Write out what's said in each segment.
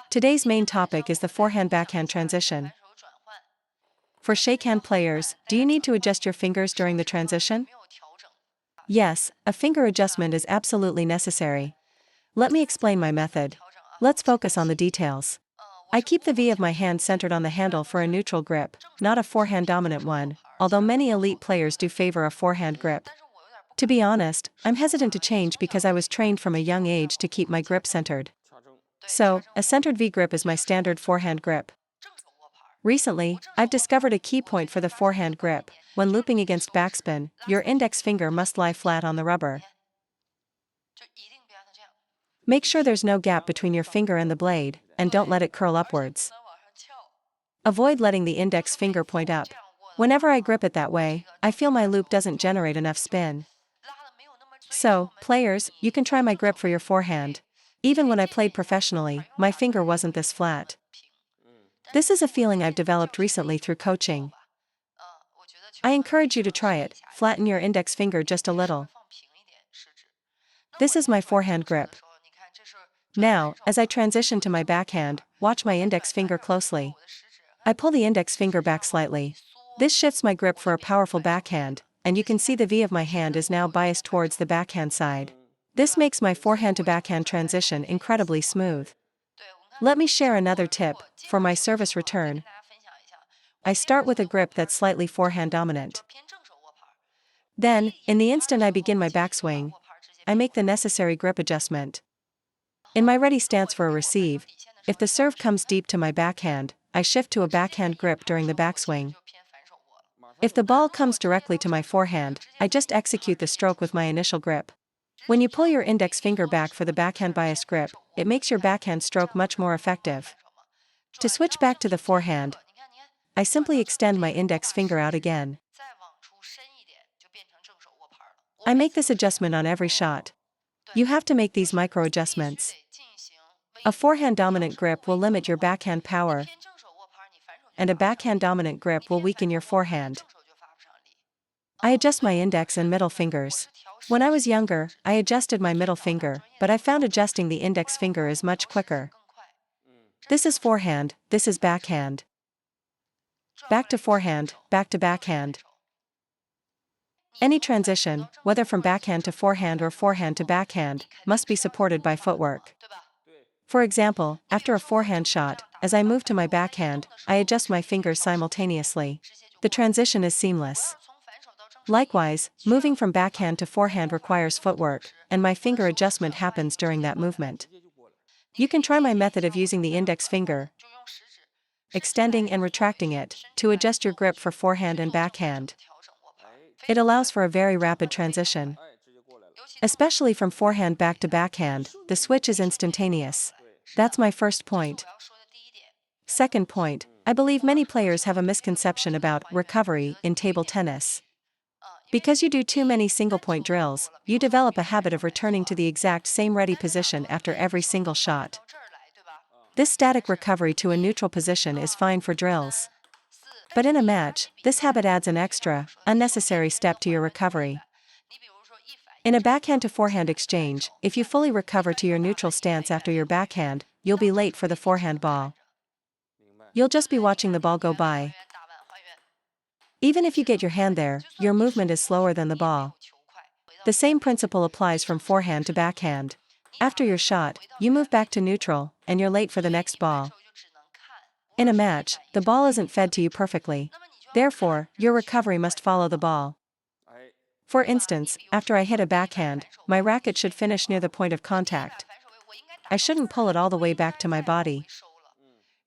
Today's main topic is the forehand-backhand transition. For shakehand players, do you need to adjust your fingers during the transition? Yes, a finger adjustment is absolutely necessary. Let me explain my method. Let's focus on the details. I keep the V of my hand centered on the handle for a neutral grip, not a forehand dominant one, although many elite players do favor a forehand grip. To be honest, I'm hesitant to change because I was trained from a young age to keep my grip centered. So, a centered V grip is my standard forehand grip. Recently, I've discovered a key point for the forehand grip. When looping against backspin, your index finger must lie flat on the rubber. Make sure there's no gap between your finger and the blade, and don't let it curl upwards. Avoid letting the index finger point up. Whenever I grip it that way, I feel my loop doesn't generate enough spin. So, players, you can try my grip for your forehand. Even when I played professionally, my finger wasn't this flat. This is a feeling I've developed recently through coaching. I encourage you to try it. Flatten your index finger just a little. This is my forehand grip. Now, as I transition to my backhand, watch my index finger closely. I pull the index finger back slightly. This shifts my grip for a powerful backhand, and you can see the V of my hand is now biased towards the backhand side. This makes my forehand to backhand transition incredibly smooth. Let me share another tip. For my service return, I start with a grip that's slightly forehand dominant. Then, in the instant I begin my backswing, I make the necessary grip adjustment. In my ready stance for a receive, if the serve comes deep to my backhand, I shift to a backhand grip during the backswing. If the ball comes directly to my forehand, I just execute the stroke with my initial grip. When you pull your index finger back for the backhand bias grip, it makes your backhand stroke much more effective. To switch back to the forehand, I simply extend my index finger out again. I make this adjustment on every shot. You have to make these micro adjustments. A forehand dominant grip will limit your backhand power, and a backhand dominant grip will weaken your forehand. I adjust my index and middle fingers. When I was younger, I adjusted my middle finger, but I found adjusting the index finger is much quicker. This is forehand, this is backhand. Back to forehand, back to backhand. Any transition, whether from backhand to forehand or forehand to backhand, must be supported by footwork. For example, after a forehand shot, as I move to my backhand, I adjust my fingers simultaneously. The transition is seamless. Likewise, moving from backhand to forehand requires footwork, and my finger adjustment happens during that movement. You can try my method of using the index finger, extending and retracting it, to adjust your grip for forehand and backhand. It allows for a very rapid transition. Especially from forehand back to backhand, the switch is instantaneous. That's my first point. Second point, I believe many players have a misconception about recovery in table tennis. Because you do too many single-point drills, you develop a habit of returning to the exact same ready position after every single shot. This static recovery to a neutral position is fine for drills. But in a match, this habit adds an extra, unnecessary step to your recovery. In a backhand to forehand exchange, if you fully recover to your neutral stance after your backhand, you'll be late for the forehand ball. You'll just be watching the ball go by. Even if you get your hand there, your movement is slower than the ball. The same principle applies from forehand to backhand. After your shot, you move back to neutral, and you're late for the next ball. In a match, the ball isn't fed to you perfectly. Therefore, your recovery must follow the ball. For instance, after I hit a backhand, my racket should finish near the point of contact. I shouldn't pull it all the way back to my body.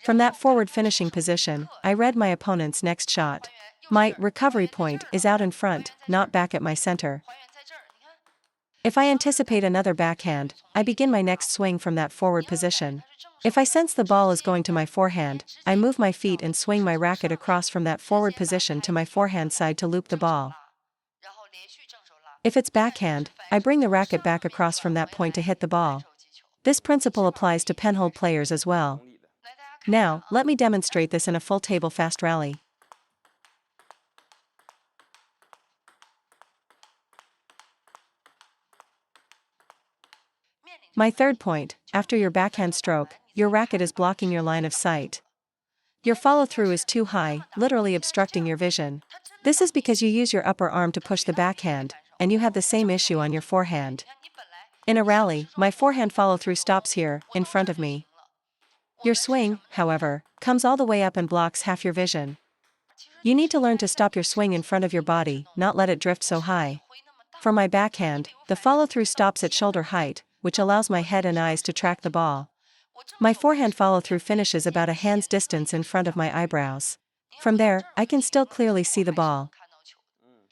From that forward finishing position, I read my opponent's next shot. My recovery point is out in front, not back at my center. If I anticipate another backhand, I begin my next swing from that forward position. If I sense the ball is going to my forehand, I move my feet and swing my racket across from that forward position to my forehand side to loop the ball. If it's backhand, I bring the racket back across from that point to hit the ball. This principle applies to penhold players as well. Now, let me demonstrate this in a full table fast rally. My third point, after your backhand stroke, your racket is blocking your line of sight. Your follow-through is too high, literally obstructing your vision. This is because you use your upper arm to push the backhand, and you have the same issue on your forehand. In a rally, my forehand follow-through stops here, in front of me. Your swing, however, comes all the way up and blocks half your vision. You need to learn to stop your swing in front of your body, not let it drift so high. For my backhand, the follow-through stops at shoulder height, which allows my head and eyes to track the ball. My forehand follow-through finishes about a hand's distance in front of my eyebrows. From there, I can still clearly see the ball.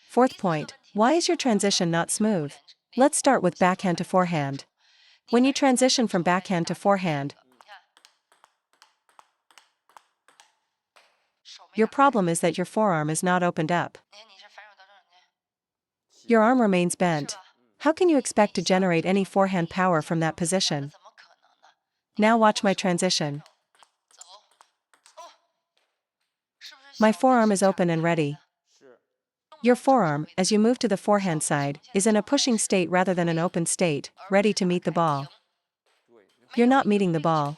Fourth point, why is your transition not smooth? Let's start with backhand to forehand. When you transition from backhand to forehand, your problem is that your forearm is not opened up. Your arm remains bent. How can you expect to generate any forehand power from that position? Now watch my transition. My forearm is open and ready. Your forearm, as you move to the forehand side, is in a pushing state rather than an open state, ready to meet the ball. You're not meeting the ball.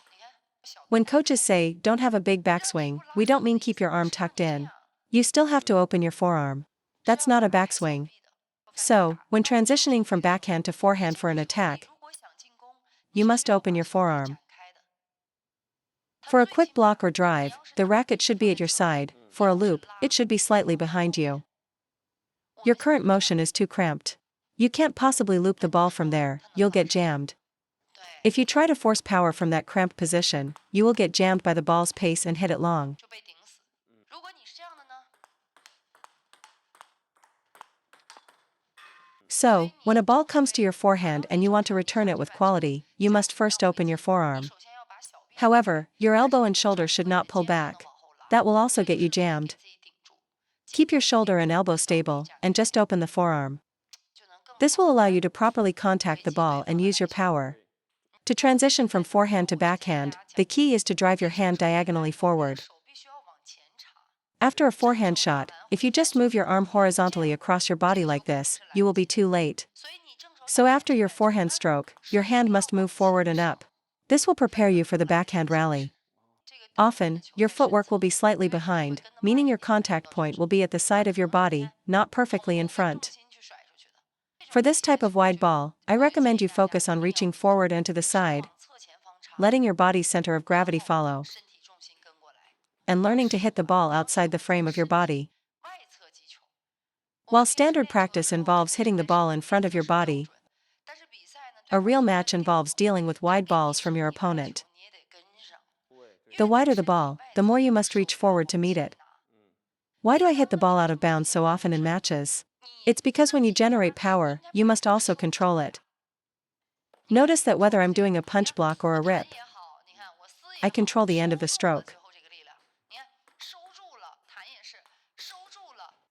When coaches say, don't have a big backswing, we don't mean keep your arm tucked in. You still have to open your forearm. That's not a backswing. So, when transitioning from backhand to forehand for an attack, you must open your forearm. For a quick block or drive, the racket should be at your side. For a loop, it should be slightly behind you. Your current motion is too cramped. You can't possibly loop the ball from there, you'll get jammed. If you try to force power from that cramped position, you will get jammed by the ball's pace and hit it long. So, when a ball comes to your forehand and you want to return it with quality, you must first open your forearm. However, your elbow and shoulder should not pull back. That will also get you jammed. Keep your shoulder and elbow stable, and just open the forearm. This will allow you to properly contact the ball and use your power. To transition from forehand to backhand, the key is to drive your hand diagonally forward. After a forehand shot, if you just move your arm horizontally across your body like this, you will be too late. So after your forehand stroke, your hand must move forward and up. This will prepare you for the backhand rally. Often, your footwork will be slightly behind, meaning your contact point will be at the side of your body, not perfectly in front. For this type of wide ball, I recommend you focus on reaching forward and to the side, letting your body's center of gravity follow, and learning to hit the ball outside the frame of your body. While standard practice involves hitting the ball in front of your body, a real match involves dealing with wide balls from your opponent. The wider the ball, the more you must reach forward to meet it. Why do I hit the ball out of bounds so often in matches? It's because when you generate power, you must also control it. Notice that whether I'm doing a punch block or a rip, I control the end of the stroke.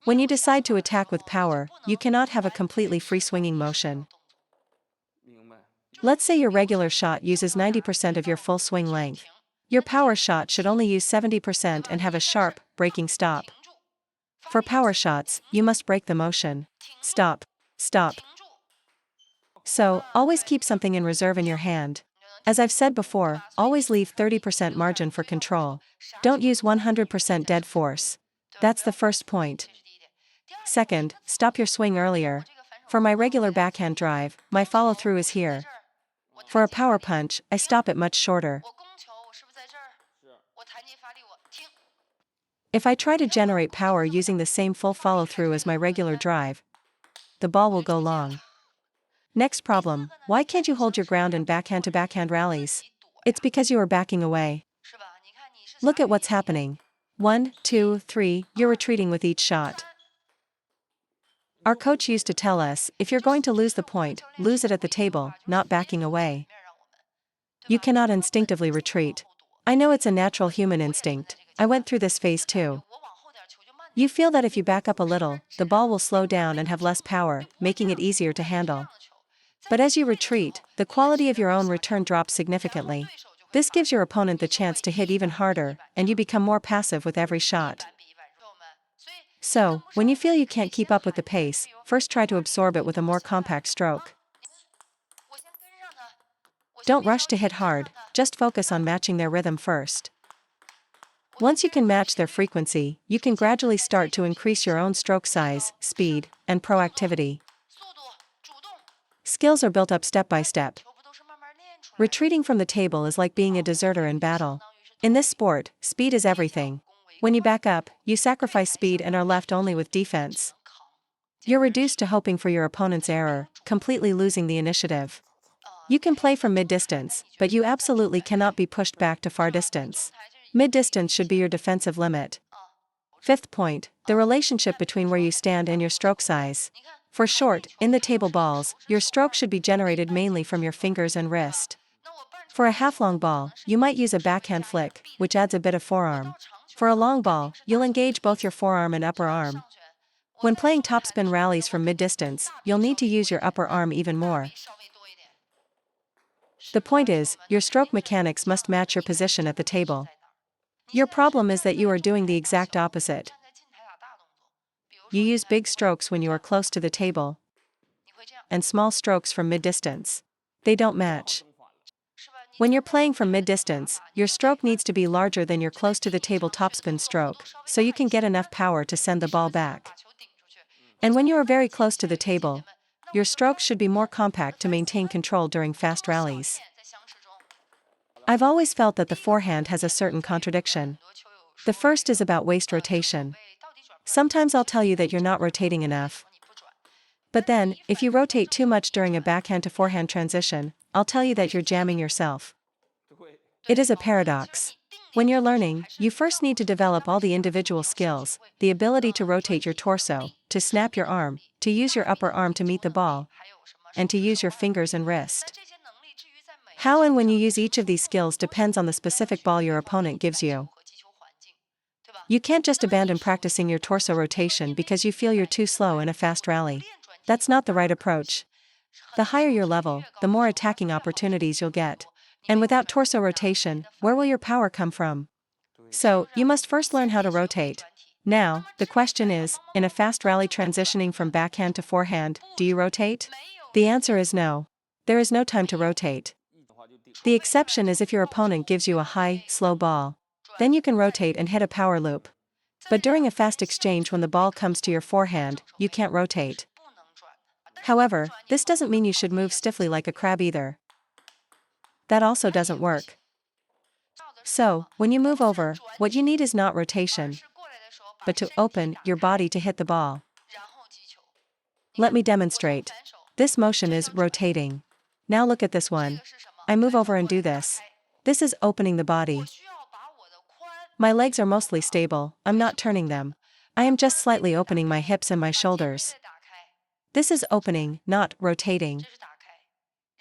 When you decide to attack with power, you cannot have a completely free-swinging motion. Let's say your regular shot uses 90% of your full swing length. Your power shot should only use 70% and have a sharp, breaking stop. For power shots, you must break the motion. Stop. Stop. So, always keep something in reserve in your hand. As I've said before, always leave 30% margin for control. Don't use 100% dead force. That's the first point. Second, stop your swing earlier. For my regular backhand drive, my follow-through is here. For a power punch, I stop it much shorter. If I try to generate power using the same full follow-through as my regular drive, the ball will go long. Next problem, why can't you hold your ground in backhand to backhand rallies? It's because you are backing away. Look at what's happening. 1, 2, 3, you're retreating with each shot. Our coach used to tell us, if you're going to lose the point, lose it at the table, not backing away. You cannot instinctively retreat. I know it's a natural human instinct. I went through this phase too. You feel that if you back up a little, the ball will slow down and have less power, making it easier to handle. But as you retreat, the quality of your own return drops significantly. This gives your opponent the chance to hit even harder, and you become more passive with every shot. So, when you feel you can't keep up with the pace, first try to absorb it with a more compact stroke. Don't rush to hit hard, just focus on matching their rhythm first. Once you can match their frequency, you can gradually start to increase your own stroke size, speed, and proactivity. Skills are built up step by step. Retreating from the table is like being a deserter in battle. In this sport, speed is everything. When you back up, you sacrifice speed and are left only with defense. You're reduced to hoping for your opponent's error, completely losing the initiative. You can play from mid-distance, but you absolutely cannot be pushed back to far distance. Mid-distance should be your defensive limit. Fifth point, the relationship between where you stand and your stroke size. For short, in the table balls, your stroke should be generated mainly from your fingers and wrist. For a half-long ball, you might use a backhand flick, which adds a bit of forearm. For a long ball, you'll engage both your forearm and upper arm. When playing topspin rallies from mid-distance, you'll need to use your upper arm even more. The point is, your stroke mechanics must match your position at the table. Your problem is that you are doing the exact opposite. You use big strokes when you are close to the table, and small strokes from mid-distance. They don't match. When you're playing from mid-distance, your stroke needs to be larger than your close to the table topspin stroke, so you can get enough power to send the ball back. And when you are very close to the table, your stroke should be more compact to maintain control during fast rallies. I've always felt that the forehand has a certain contradiction. The first is about waist rotation. Sometimes I'll tell you that you're not rotating enough. But then, if you rotate too much during a backhand to forehand transition, I'll tell you that you're jamming yourself. It is a paradox. When you're learning, you first need to develop all the individual skills, the ability to rotate your torso, to snap your arm, to use your upper arm to meet the ball, and to use your fingers and wrist. How and when you use each of these skills depends on the specific ball your opponent gives you. You can't just abandon practicing your torso rotation because you feel you're too slow in a fast rally. That's not the right approach. The higher your level, the more attacking opportunities you'll get. And without torso rotation, where will your power come from? So, you must first learn how to rotate. Now, the question is, in a fast rally transitioning from backhand to forehand, do you rotate? The answer is no. There is no time to rotate. The exception is if your opponent gives you a high, slow ball. Then you can rotate and hit a power loop. But during a fast exchange when the ball comes to your forehand, you can't rotate. However, this doesn't mean you should move stiffly like a crab either. That also doesn't work. So, when you move over, what you need is not rotation, but to open your body to hit the ball. Let me demonstrate. This motion is rotating. Now look at this one. I move over and do this. This is opening the body. My legs are mostly stable, I'm not turning them. I am just slightly opening my hips and my shoulders. This is opening, not rotating.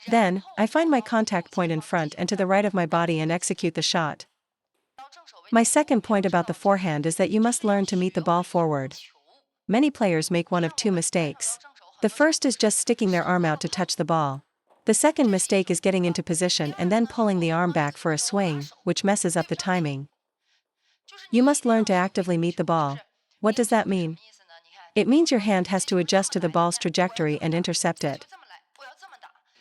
Then, I find my contact point in front and to the right of my body and execute the shot. My second point about the forehand is that you must learn to meet the ball forward. Many players make one of two mistakes. The first is just sticking their arm out to touch the ball. The second mistake is getting into position and then pulling the arm back for a swing, which messes up the timing. You must learn to actively meet the ball. What does that mean? It means your hand has to adjust to the ball's trajectory and intercept it.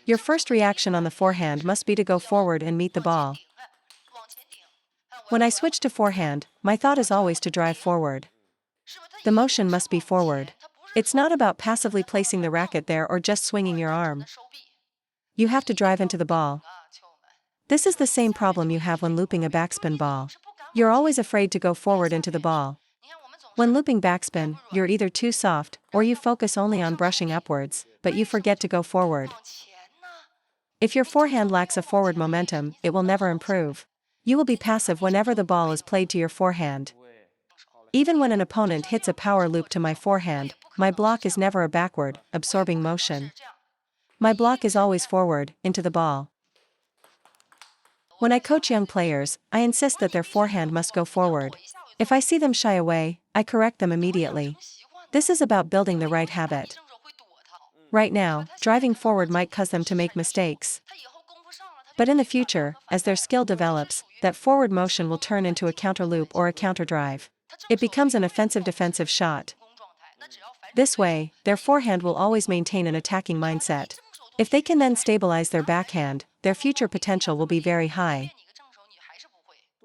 Your first reaction on the forehand must be to go forward and meet the ball. When I switch to forehand, my thought is always to drive forward. The motion must be forward. It's not about passively placing the racket there or just swinging your arm. You have to drive into the ball. This is the same problem you have when looping a backspin ball. You're always afraid to go forward into the ball. When looping backspin, you're either too soft, or you focus only on brushing upwards, but you forget to go forward. If your forehand lacks a forward momentum, it will never improve. You will be passive whenever the ball is played to your forehand. Even when an opponent hits a power loop to my forehand, my block is never a backward, absorbing motion. My block is always forward, into the ball. When I coach young players, I insist that their forehand must go forward. If I see them shy away, I correct them immediately. This is about building the right habit. Right now, driving forward might cause them to make mistakes. But in the future, as their skill develops, that forward motion will turn into a counter loop or a counter drive. It becomes an offensive-defensive shot. This way, their forehand will always maintain an attacking mindset. If they can then stabilize their backhand, their future potential will be very high.